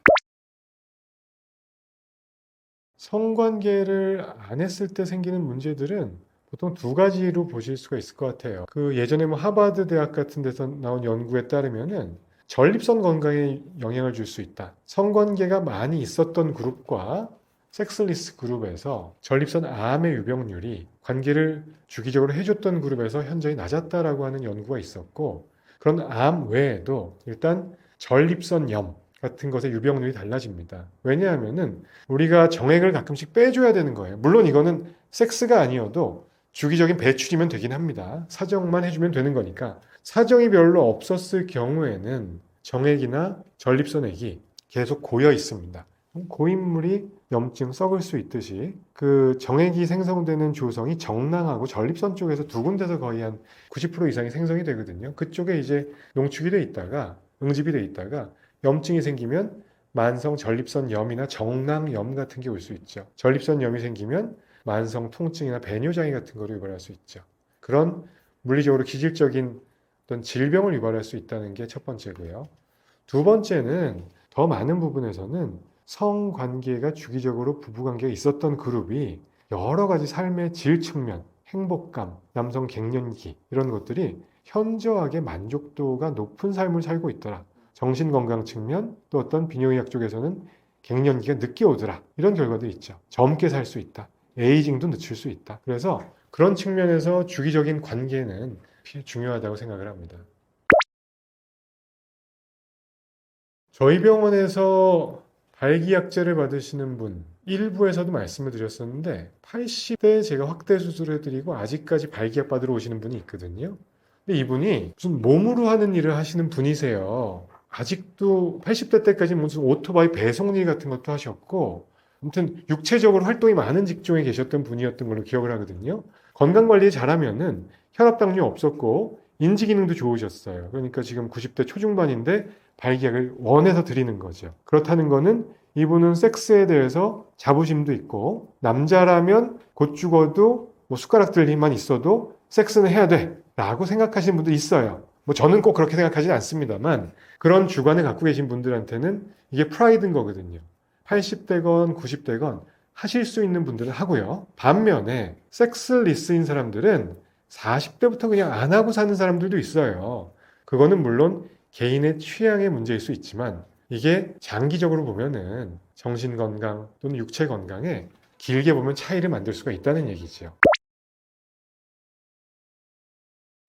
[SPEAKER 1] 성관계를 안 했을 때 생기는 문제들은 보통 두 가지로 보실 수가 있을 것 같아요. 그 예전에 뭐 하버드 대학 같은 데서 나온 연구에 따르면은 전립선 건강에 영향을 줄 수 있다. 성관계가 많이 있었던 그룹과 섹스리스 그룹에서 전립선 암의 유병률이 관계를 주기적으로 해줬던 그룹에서 현저히 낮았다라고 하는 연구가 있었고, 그런 암 외에도 일단 전립선염 같은 것의 유병률이 달라집니다. 왜냐하면은 우리가 정액을 가끔씩 빼줘야 되는 거예요. 물론 이거는 섹스가 아니어도 주기적인 배출이면 되긴 합니다. 사정만 해주면 되는 거니까. 사정이 별로 없었을 경우에는 정액이나 전립선액이 계속 고여 있습니다. 고인물이 염증 썩을 수 있듯이 그 정액이 생성되는 조성이 정낭하고 전립선 쪽에서 두 군데서 거의 한 90% 이상이 생성이 되거든요. 그쪽에 이제 농축이 돼 있다가 응집이 돼 있다가 염증이 생기면 만성 전립선염이나 정낭염 같은 게 올 수 있죠. 전립선염이 생기면 만성 통증이나 배뇨장애 같은 거로 유발할 수 있죠. 그런 물리적으로 기질적인 어떤 질병을 유발할 수 있다는 게 첫 번째고요. 두 번째는 더 많은 부분에서는 성관계가 주기적으로 부부관계가 있었던 그룹이 여러 가지 삶의 질 측면, 행복감, 남성 갱년기 이런 것들이 현저하게 만족도가 높은 삶을 살고 있더라. 정신건강 측면, 또 어떤 비뇨의학 쪽에서는 갱년기가 늦게 오더라. 이런 결과도 있죠. 젊게 살 수 있다. 에이징도 늦출 수 있다. 그래서 그런 측면에서 주기적인 관계는 중요하다고 생각을 합니다. 저희 병원에서 발기약제를 받으시는 분, 일부에서도 말씀을 드렸었는데 80대 제가 확대 수술을 해드리고 아직까지 발기약 받으러 오시는 분이 있거든요. 근데 이분이 무슨 몸으로 하는 일을 하시는 분이세요. 아직도 80대 때까지 무슨 오토바이 배송 일 같은 것도 하셨고, 아무튼 육체적으로 활동이 많은 직종에 계셨던 분이었던 걸로 기억을 하거든요. 건강관리 잘하면은 혈압당뇨 없었고 인지기능도 좋으셨어요. 그러니까 지금 90대 초중반인데 발기약을 원해서 드리는 거죠. 그렇다는 거는 이분은 섹스에 대해서 자부심도 있고, 남자라면 곧 죽어도 뭐 숟가락 들 힘만 있어도 섹스는 해야 돼 라고 생각하시는 분들이 있어요. 뭐 저는 꼭 그렇게 생각하지는 않습니다만 그런 주관을 갖고 계신 분들한테는 이게 프라이드인 거거든요. 80대건 90대건 하실 수 있는 분들은 하고요. 반면에 섹스리스인 사람들은 40대부터 그냥 안 하고 사는 사람들도 있어요. 그거는 물론 개인의 취향의 문제일 수 있지만 이게 장기적으로 보면은 정신 건강 또는 육체 건강에 길게 보면 차이를 만들 수가 있다는 얘기죠.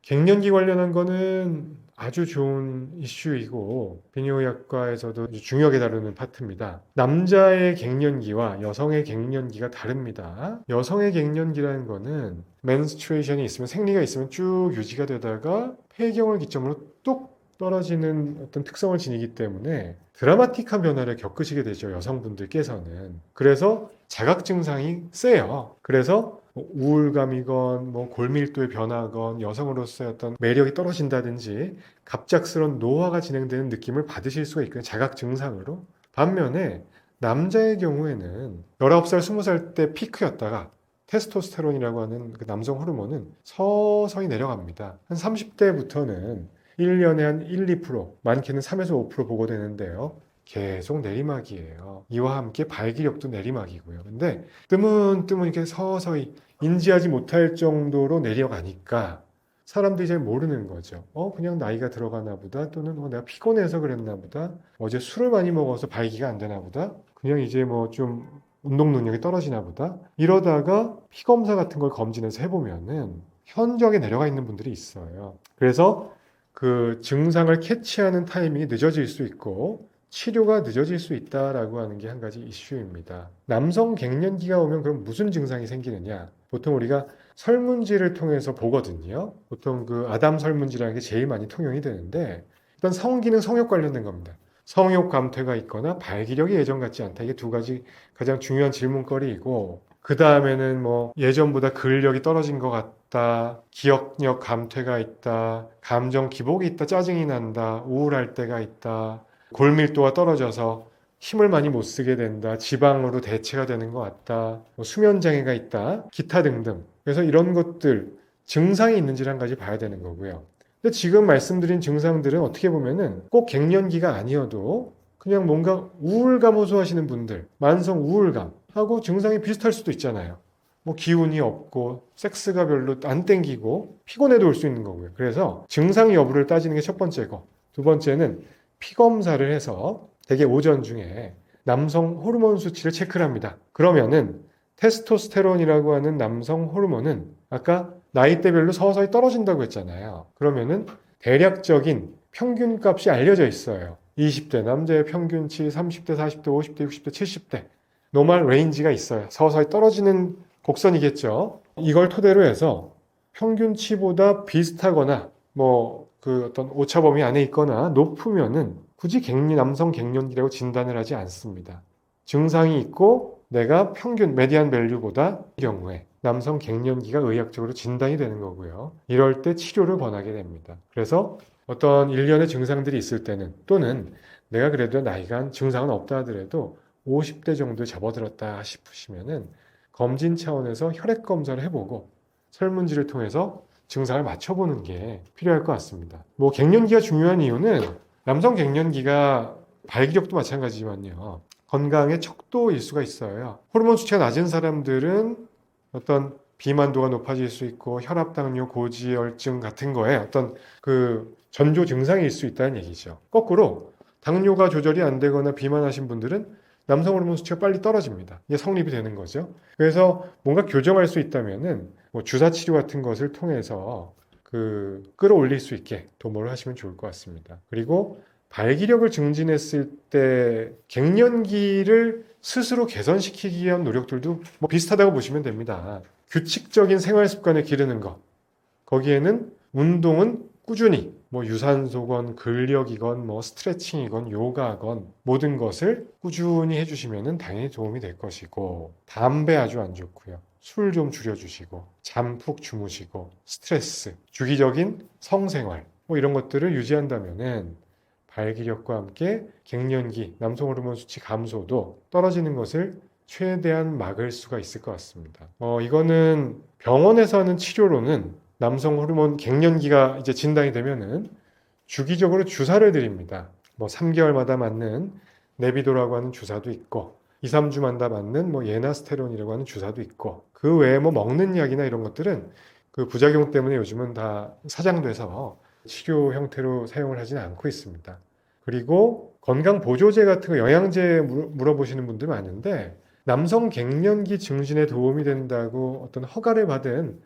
[SPEAKER 1] 갱년기 관련한 거는 아주 좋은 이슈이고 비뇨의학과에서도 중요하게 다루는 파트입니다. 남자의 갱년기와 여성의 갱년기가 다릅니다. 여성의 갱년기라는 거는 menstruation이 있으면 생리가 있으면 쭉 유지가 되다가 폐경을 기점으로 뚝 떨어지는 어떤 특성을 지니기 때문에 드라마틱한 변화를 겪으시게 되죠. 여성분들께서는. 그래서 자각 증상이 세요. 그래서 우울감이건 뭐 골밀도의 변화건 여성으로서의 어떤 매력이 떨어진다든지 갑작스런 노화가 진행되는 느낌을 받으실 수가 있거든요. 자각 증상으로. 반면에 남자의 경우에는 19살, 20살 때 피크였다가 테스토스테론이라고 하는 그 남성 호르몬은 서서히 내려갑니다. 한 30대부터는 1년에 한 1, 2%, 많게는 3에서 5% 보고되는데요. 계속 내리막이에요. 이와 함께 발기력도 내리막이고요. 근데 뜨문뜨문 이렇게 서서히 인지하지 못할 정도로 내려가니까 사람들이 잘 모르는 거죠. 그냥 나이가 들어가나 보다. 또는 내가 피곤해서 그랬나 보다. 어제 술을 많이 먹어서 발기가 안 되나 보다. 그냥 이제 뭐 좀 운동 능력이 떨어지나 보다. 이러다가 피검사 같은 걸 검진해서 해보면은 현저하게 내려가 있는 분들이 있어요. 그래서 그 증상을 캐치하는 타이밍이 늦어질 수 있고 치료가 늦어질 수 있다라고 하는 게 한 가지 이슈입니다. 남성 갱년기가 오면 그럼 무슨 증상이 생기느냐? 보통 우리가 설문지를 통해서 보거든요. 보통 그 아담 설문지라는 게 제일 많이 통용이 되는데 일단 성기능, 성욕 관련된 겁니다. 성욕 감퇴가 있거나 발기력이 예전 같지 않다. 이게 두 가지 가장 중요한 질문거리이고, 그 다음에는 뭐 예전보다 근력이 떨어진 것 같다, 기억력 감퇴가 있다, 감정 기복이 있다, 짜증이 난다, 우울할 때가 있다, 골밀도가 떨어져서 힘을 많이 못 쓰게 된다, 지방으로 대체가 되는 것 같다, 뭐 수면 장애가 있다, 기타 등등. 그래서 이런 것들 증상이 있는지를 한 가지 봐야 되는 거고요. 근데 지금 말씀드린 증상들은 어떻게 보면은 꼭 갱년기가 아니어도 그냥 뭔가 우울감 호소하시는 분들, 만성 우울감 하고 증상이 비슷할 수도 있잖아요. 뭐 기운이 없고 섹스가 별로 안 땡기고 피곤해도 올 수 있는 거고요. 그래서 증상 여부를 따지는 게 첫 번째고, 두 번째는 피 검사를 해서 대개 오전 중에 남성 호르몬 수치를 체크를 합니다. 그러면은 테스토스테론이라고 하는 남성 호르몬은 아까 나이대별로 서서히 떨어진다고 했잖아요. 그러면은 대략적인 평균값이 알려져 있어요. 20대 남자의 평균치, 30대, 40대, 50대, 60대, 70대 노멀 레인지가 있어요. 서서히 떨어지는 곡선이겠죠. 이걸 토대로 해서 평균치보다 비슷하거나 뭐 그 어떤 오차범위 안에 있거나 높으면은 굳이 남성 갱년기라고 진단을 하지 않습니다. 증상이 있고 내가 평균 메디안 밸류보다 이 경우에 남성 갱년기가 의학적으로 진단이 되는 거고요. 이럴 때 치료를 권하게 됩니다. 그래서 어떤 일련의 증상들이 있을 때는, 또는 내가 그래도 나이가 증상은 없다 하더라도 50대 정도에 접어들었다 싶으시면은 검진 차원에서 혈액 검사를 해보고 설문지를 통해서 증상을 맞춰보는 게 필요할 것 같습니다. 뭐 갱년기가 중요한 이유는 남성 갱년기가 발기력도 마찬가지지만요. 건강의 척도일 수가 있어요. 호르몬 수치가 낮은 사람들은 어떤 비만도가 높아질 수 있고 혈압, 당뇨, 고지혈증 같은 거에 어떤 그 전조 증상일 수 있다는 얘기죠. 거꾸로 당뇨가 조절이 안 되거나 비만하신 분들은 남성 호르몬 수치가 빨리 떨어집니다. 이게 성립이 되는 거죠. 그래서 뭔가 교정할 수 있다면은 뭐 주사 치료 같은 것을 통해서 그 끌어올릴 수 있게 도모를 하시면 좋을 것 같습니다. 그리고 발기력을 증진했을 때 갱년기를 스스로 개선시키기 위한 노력들도 뭐 비슷하다고 보시면 됩니다. 규칙적인 생활 습관을 기르는 것, 거기에는 운동은 꾸준히 뭐 유산소건 근력이건 뭐 스트레칭이건 요가건 모든 것을 꾸준히 해주시면 당연히 도움이 될 것이고, 담배 아주 안 좋고요. 술 좀 줄여주시고, 잠 푹 주무시고, 스트레스, 주기적인 성생활 뭐 이런 것들을 유지한다면은 발기력과 함께 갱년기, 남성 호르몬 수치 감소도 떨어지는 것을 최대한 막을 수가 있을 것 같습니다. 이거는 병원에서 하는 치료로는 남성 호르몬 갱년기가 이제 진단이 되면은 주기적으로 주사를 드립니다. 뭐 3개월마다 맞는 네비도라고 하는 주사도 있고 2, 3주마다 맞는 뭐 예나스테론이라고 하는 주사도 있고, 그 외에 뭐 먹는 약이나 이런 것들은 그 부작용 때문에 요즘은 다 사장돼서 치료 형태로 사용을 하지는 않고 있습니다. 그리고 건강 보조제 같은 거, 영양제 물어보시는 분들 많은데 남성 갱년기 증진에 도움이 된다고 어떤 허가를 받은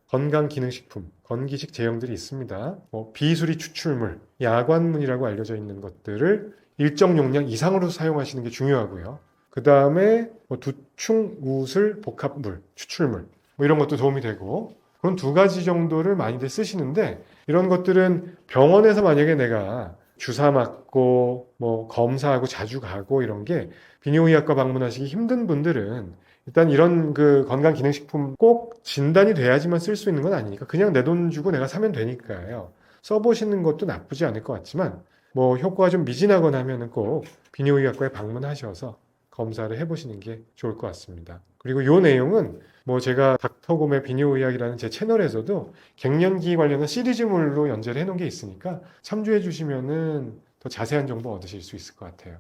[SPEAKER 1] 건강기능식품, 건기식 제형들이 있습니다. 비수리 추출물, 야관문이라고 알려져 있는 것들을 일정 용량 이상으로 사용하시는 게 중요하고요. 그 다음에 두충, 우슬, 복합물, 추출물 뭐 이런 것도 도움이 되고, 그런 두 가지 정도를 많이들 쓰시는데, 이런 것들은 병원에서 만약에 내가 주사 맞고 뭐 검사하고 자주 가고 이런 게 비뇨의학과 방문하시기 힘든 분들은 일단 이런 그 건강기능식품 꼭 진단이 돼야지만 쓸 수 있는 건 아니니까 그냥 내 돈 주고 내가 사면 되니까요. 써보시는 것도 나쁘지 않을 것 같지만 뭐 효과가 좀 미진하거나 하면은 꼭 비뇨의학과에 방문하셔서 검사를 해보시는 게 좋을 것 같습니다. 그리고 이 내용은 뭐 제가 닥터곰의 비뇨의학이라는 제 채널에서도 갱년기 관련한 시리즈물로 연재를 해놓은 게 있으니까 참조해 주시면은 더 자세한 정보 얻으실 수 있을 것 같아요.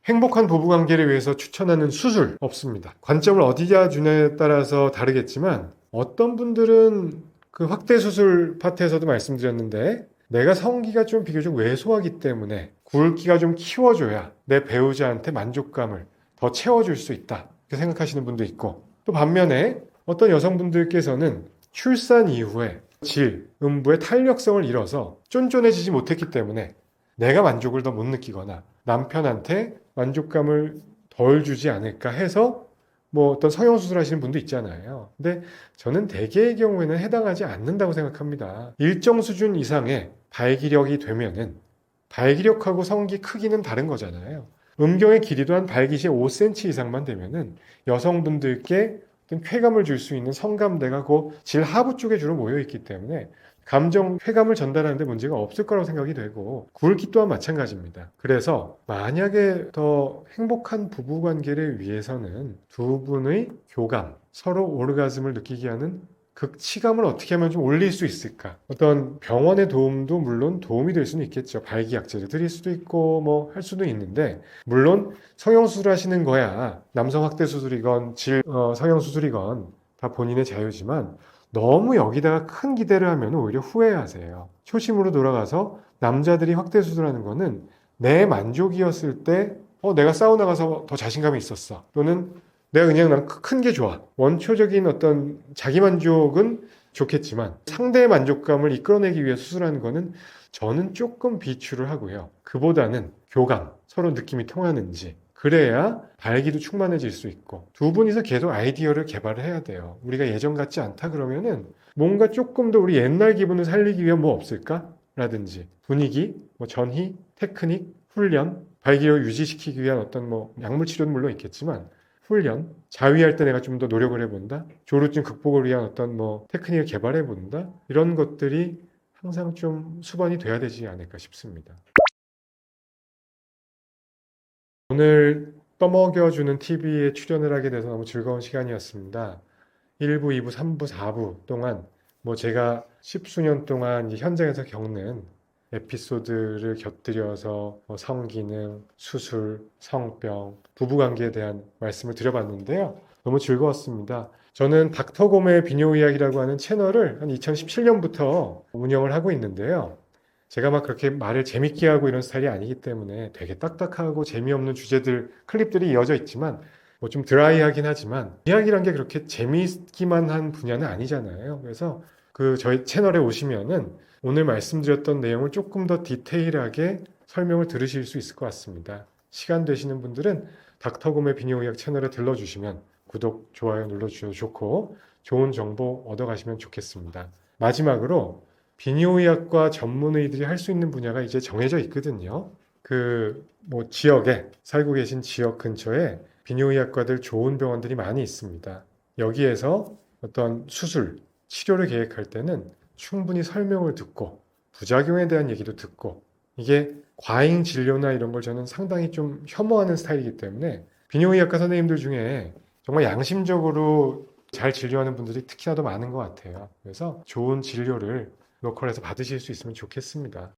[SPEAKER 1] 행복한 부부관계를 위해서 추천하는 수술 없습니다. 관점을 어디다 주냐에 따라서 다르겠지만 어떤 분들은 그 확대 수술 파트에서도 말씀드렸는데 내가 성기가 좀 비교적 왜소하기 때문에 굵기가 좀 키워줘야 내 배우자한테 만족감을 더 채워줄 수 있다 이렇게 생각하시는 분도 있고, 또 반면에 어떤 여성분들께서는 출산 이후에 음부의 탄력성을 잃어서 쫀쫀해지지 못했기 때문에 내가 만족을 더 못 느끼거나 남편한테 만족감을 덜 주지 않을까 해서 뭐 어떤 성형수술 하시는 분도 있잖아요. 근데 저는 대개의 경우에는 해당하지 않는다고 생각합니다. 일정 수준 이상의 발기력이 되면은 발기력하고 성기 크기는 다른 거잖아요. 음경의 길이도 한 발기시 5cm 이상만 되면은 여성분들께 어떤 쾌감을 줄 수 있는 성감대가 그 질 하부 쪽에 주로 모여 있기 때문에 감정 쾌감을 전달하는데 문제가 없을 거라고 생각이 되고 굵기 또한 마찬가지입니다. 그래서 만약에 더 행복한 부부 관계를 위해서는 두 분의 교감, 서로 오르가즘을 느끼게 하는 극치감을 어떻게 하면 좀 올릴 수 있을까? 어떤 병원의 도움도 물론 도움이 될 수는 있겠죠. 발기약제를 드릴 수도 있고 뭐 할 수도 있는데 물론 성형수술 하시는 거야. 남성 확대 수술이건 성형수술이건 다 본인의 자유지만 너무 여기다가 큰 기대를 하면 오히려 후회하세요. 초심으로 돌아가서 남자들이 확대 수술하는 거는 내 만족이었을 때 내가 사우나 가서 더 자신감이 있었어. 또는 내가 그냥 난 큰 게 좋아. 원초적인 어떤 자기 만족은 좋겠지만 상대의 만족감을 이끌어내기 위해 수술하는 거는 저는 조금 비추를 하고요. 그보다는 교감, 서로 느낌이 통하는지 그래야 발기도 충만해질 수 있고 두 분이서 계속 아이디어를 개발을 해야 돼요. 우리가 예전 같지 않다 그러면은 뭔가 조금 더 우리 옛날 기분을 살리기 위한 뭐 없을까? 라든지 분위기, 뭐 전희, 테크닉, 훈련, 발기를 유지시키기 위한 어떤 뭐 약물 치료는 물론 있겠지만 훈련, 자위할 때 내가 좀 더 노력을 해본다. 조루증 극복을 위한 어떤 뭐 테크닉을 개발해 본다. 이런 것들이 항상 좀 수반이 돼야 되지 않을까 싶습니다. 오늘 떠먹여주는 TV에 출연을 하게 돼서 너무 즐거운 시간이었습니다. 1부, 2부, 3부, 4부 동안 뭐 제가 십수년 동안 이제 현장에서 겪는 에피소드를 곁들여서 뭐 성기능, 수술, 성병, 부부관계에 대한 말씀을 드려봤는데요. 너무 즐거웠습니다. 저는 닥터곰의 비뇨의학이라고 하는 채널을 한 2017년부터 운영을 하고 있는데요. 제가 막 그렇게 말을 재밌게 하고 이런 스타일이 아니기 때문에 되게 딱딱하고 재미없는 주제들, 클립들이 이어져 있지만 뭐 좀 드라이하긴 하지만 이야기란 게 그렇게 재미있기만 한 분야는 아니잖아요. 그래서 그 저희 채널에 오시면은 오늘 말씀드렸던 내용을 조금 더 디테일하게 설명을 들으실 수 있을 것 같습니다. 시간 되시는 분들은 닥터곰의 비뇨의학 채널에 들러주시면 구독, 좋아요 눌러주셔도 좋고 좋은 정보 얻어가시면 좋겠습니다. 마지막으로 비뇨의학과 전문의들이 할 수 있는 분야가 이제 정해져 있거든요. 그 뭐 지역에 살고 계신 지역 근처에 비뇨의학과들 좋은 병원들이 많이 있습니다. 여기에서 어떤 수술, 치료를 계획할 때는 충분히 설명을 듣고 부작용에 대한 얘기도 듣고 이게 과잉 진료나 이런 걸 저는 상당히 좀 혐오하는 스타일이기 때문에 비뇨의학과 선생님들 중에 정말 양심적으로 잘 진료하는 분들이 특히나 더 많은 것 같아요. 그래서 좋은 진료를 로컬에서 받으실 수 있으면 좋겠습니다.